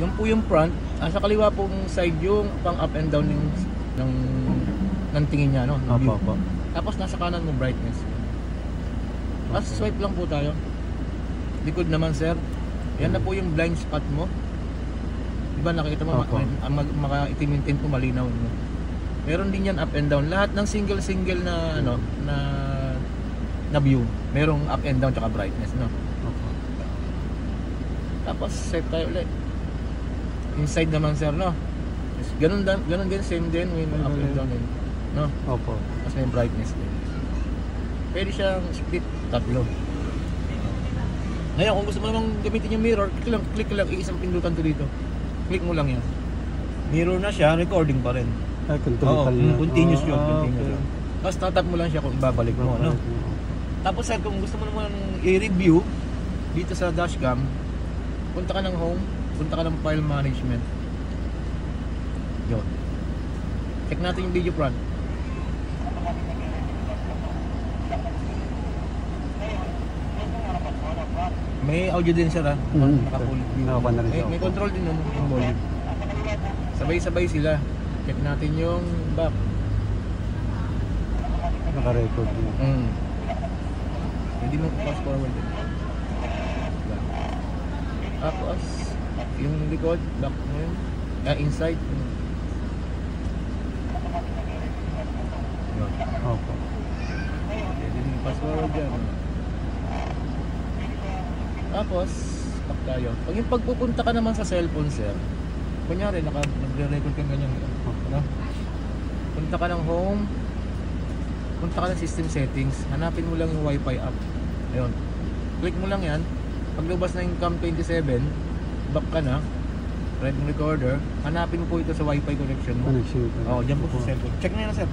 Yung po yung front, sa kaliwa pong side yung pang up and down ng tingin niya, no? Ng view. Opo. Tapos nasa kanan mo brightness. Tapos swipe lang po tayo. Likod naman sir. Yan na po yung blind spot mo. Diba nakikita mo, makaitim yung tint mo, malinaw mo. Meron din yan up and down. Lahat ng single na ano, na view. Merong up and down tsaka brightness, no? Tapos swipe tayo ulit. Inside naman sir, no? Ganun din, same din, may up and down din, no? Opo. Tapos may brightness din. Pwede siyang split tatlo. Ngayon, kung gusto mo namang gamitin yung mirror, click lang, iisang pindutan to dito. Click mo lang yan. Mirror na siya, recording pa rin. Ay, control pala na. Continuous yun, continuous okay. yun. Tapos tatap mo lang siya kung ibabalik mo, no? Tapos sir, kung gusto mo naman i-review dito sa dashcam, punta ka ng home, punta ka ng file management. Yun. Check natin yung video front. May audio din sir, ha? Naka-full view. Naka-na rin siya. May control din yung volume. Sabay-sabay sila. Check natin yung back. Naka-record din. Hindi mo fast forward din. Tapos yung likod, back mo yun. Inside. Yun. Opo. Pwede din fast forward dyan. Tapos, back tayo. Pag yung pagpupunta ka naman sa cellphone sir, kunyari nagre-record ka ganyan, no? Punta ka ng home, punta ka ng system settings, hanapin mo lang yung Wi-Fi app. Ayun. Click mo lang yan. Paglabas na yung CAM27, back ka na, red recorder, hanapin mo po ito sa Wi-Fi connection mo. Connection. Diyan po sa cellphone. Check na yan sir.